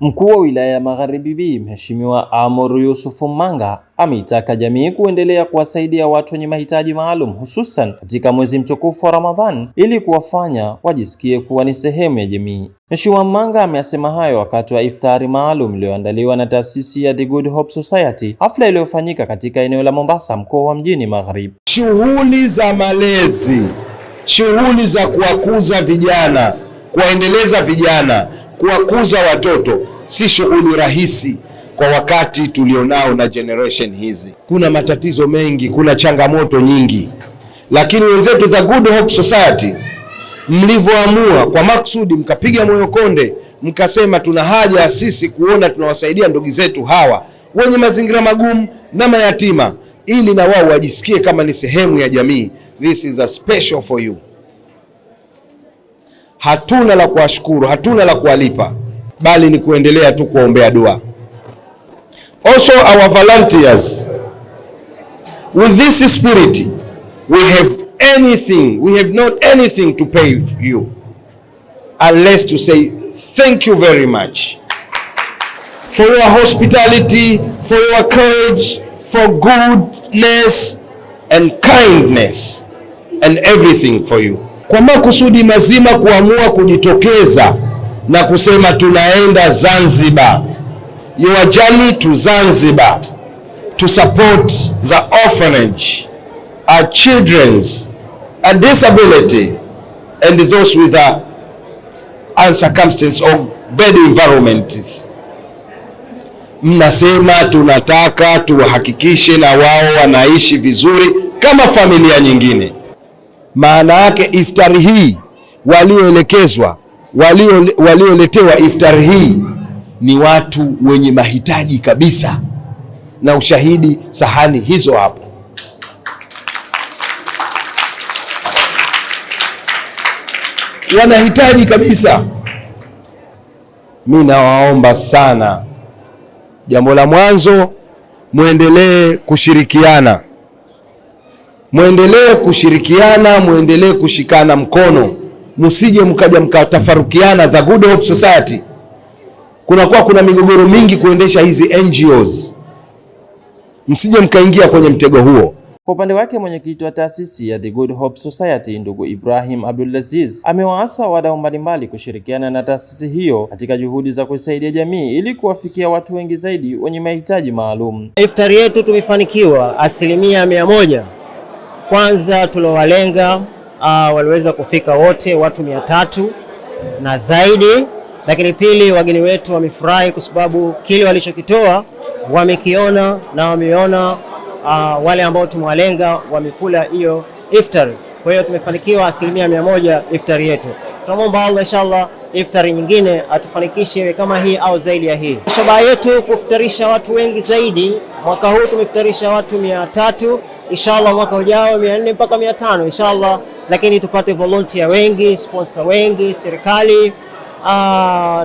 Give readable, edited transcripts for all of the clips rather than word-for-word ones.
Mkuu wa wilaya ya Magharibi B, Mheshimiwa Amor Yusuf Manga, ameitaka jamii kuendelea kuwasaidia watu wenye mahitaji maalum, hususan katika mwezi mtukufu wa Ramadhan, ili kuwafanya wajisikie kuwa ni sehemu ya jamii. Mheshimiwa Manga amesema hayo wakati wa iftari maalum iliyoandaliwa na taasisi ya The Good Hope Society, hafla iliyofanyika katika eneo la Mombasa, mkoa wa Mjini Magharibi. Shughuli za malezi, shughuli za kuwakuza vijana, kuwaendeleza vijana, kuwakuza watoto si shughuli rahisi kwa wakati tulionao na generation hizi. Kuna matatizo mengi, kuna changamoto nyingi, lakini wenzetu The Good Hope Societies mlivyoamua kwa maksudi, mkapiga moyo konde, mkasema tuna haja sisi kuona tunawasaidia ndugu zetu hawa wenye mazingira magumu na mayatima, ili na wao wajisikie kama ni sehemu ya jamii. This is a special for you. Hatuna la kuwashukuru, hatuna la kuwalipa, bali ni kuendelea tu kuombea dua. Also our volunteers, with this spirit, we have not anything to pay you unless to say thank you very much for your hospitality, for your courage, for goodness and kindness and everything for you. Kwa makusudi mazima kuamua kujitokeza na kusema tunaenda Zanzibar. Your journey to Zanzibar to support the orphanage, our children's, a disability and those with a uncircumstanced or bad environments. Mnasema tunataka tuhakikishe na wao wanaishi vizuri kama familia nyingine. Maana yake iftari hii walioelekezwa, walioletewa iftari hii ni watu wenye mahitaji kabisa, na ushahidi sahani hizo hapo. Wanahitaji kabisa. Mimi nawaomba sana, jambo la mwanzo, muendelee kushirikiana, muendelee kushikana mkono, msije mkaja mkatafarukiana. The Good Hope Society kuna migogoro mingi kuendesha hizi NGOs, msije mkaingia kwenye mtego huo. Kwa upande wake, mwenyekiti wa taasisi ya The Good Hope Society ndugu Ibrahim Abdulaziz amewaasa wadau mbalimbali kushirikiana na taasisi hiyo katika juhudi za kusaidia jamii ili kuwafikia watu wengi zaidi wenye mahitaji maalum. Iftari yetu tumefanikiwa 100%. Kwanza tulowalenga waliweza kufika wote watu 300 na zaidi, lakini pili, wageni wetu wamefurahi kwa sababu kile walichokitoa wamekiona na wameona wale ambao tumewalenga wamekula hiyo iftari. Kwa hiyo tumefanikiwa 100% iftari yetu. Tunaomba Allah inshallah iftari nyingine atufanikishe kama hii au zaidi ya hii. Shabaha yetu kufutarisha watu wengi zaidi. Mwaka huu tumefutarisha watu 300, inshallah mwaka ujao 400 mpaka 500 inshallah, lakini tupate volunteer wengi, sponsor wengi, serikali,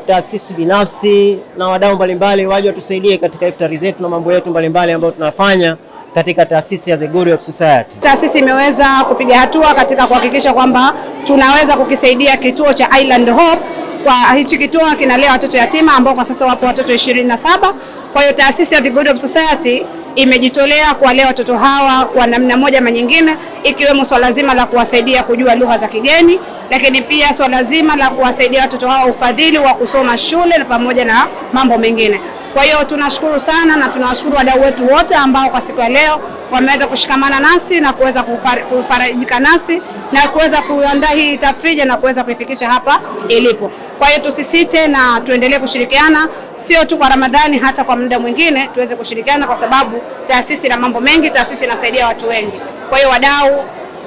taasisi binafsi na wadau mbalimbali waje watusaidie katika iftari zetu na mambo yetu mbalimbali ambayo tunafanya katika taasisi ya The Good Hope Society. Taasisi imeweza kupiga hatua katika kuhakikisha kwamba tunaweza kukisaidia kituo cha Island Hope. Kwa hichi kituo kinalea watoto yatima ambao kwa sasa wapo watoto 27. Kwa hiyo taasisi ya The Good Hope Society imejitolea kuwalea watoto hawa kwa namna moja ama nyingine, ikiwemo swala zima la kuwasaidia kujua lugha za kigeni, lakini pia swala zima la kuwasaidia watoto hawa ufadhili wa kusoma shule na pamoja na mambo mengine. Kwa hiyo tunashukuru sana na tunawashukuru wadau wetu wote ambao kwa siku ya leo wameweza kushikamana nasi na kuweza kufarajika nasi na kuweza kuandaa hii tafrija na kuweza kuifikisha hapa ilipo. Kwa hiyo tusisite na tuendelee kushirikiana, sio tu kwa Ramadhani, hata kwa muda mwingine tuweze kushirikiana, kwa sababu taasisi na mambo mengi, taasisi inasaidia watu wengi. Kwa hiyo wadau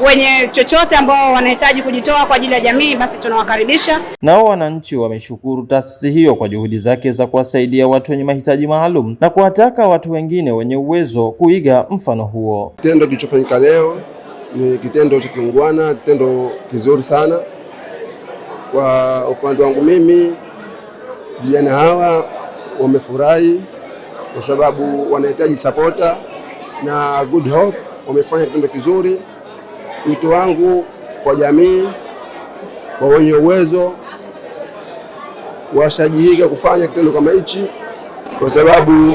wenye chochote ambao wanahitaji kujitoa kwa ajili ya jamii, basi tunawakaribisha. Nao wananchi wameshukuru taasisi hiyo kwa juhudi zake za kuwasaidia watu wenye mahitaji maalum na kuwataka watu wengine wenye uwezo kuiga mfano huo. Kitendo kilichofanyika leo ni kitendo cha kiungwana, kitendo kizuri sana. Kwa upande wangu mimi, vijana hawa wamefurahi kwa sababu wanahitaji supporter, na Good Hope wamefanya kitendo kizuri. Wito wangu kwa jamii, kwa wenye uwezo, washajihika kufanya kitendo kama hichi, kwa sababu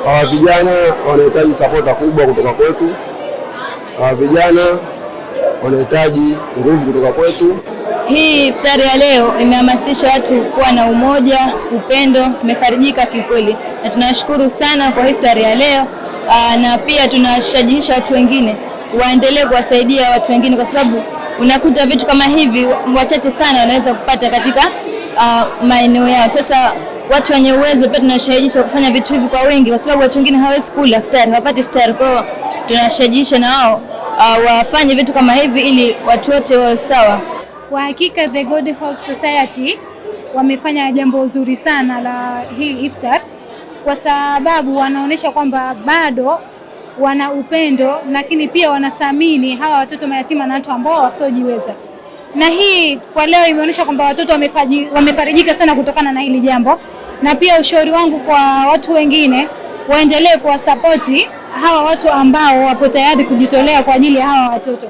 hawa vijana wanahitaji sapota kubwa kutoka kwetu. Hawa vijana wanahitaji nguvu kutoka kwetu. Hii iftari ya leo imehamasisha watu kuwa na umoja, upendo. Tumefarijika kikweli na tunashukuru sana kwa iftari ya leo. Na pia tunashajihisha watu wengine waendelee kuwasaidia watu wengine, kwa sababu unakuta vitu kama hivi wachache sana wanaweza kupata katika maeneo yao. Sasa watu wenye uwezo pia tunashajihisha kufanya vitu hivi kwa wengi, kwa sababu watu wengine hawezi kula iftari, hawapati iftari. Kwa hiyo tunashajihisha na wao wafanye vitu kama hivi ili watu wote wawe sawa. Kwa hakika The God Hope Society wamefanya jambo zuri sana la hii iftar, kwa sababu wanaonyesha kwamba bado wana upendo, lakini pia wanathamini hawa watoto mayatima na watu ambao wasiojiweza. Na hii kwa leo imeonyesha kwamba watoto wamefarijika sana kutokana na hili jambo. Na pia ushauri wangu kwa watu wengine, waendelee kuwasapoti hawa watu ambao wapo tayari kujitolea kwa ajili ya hawa watoto.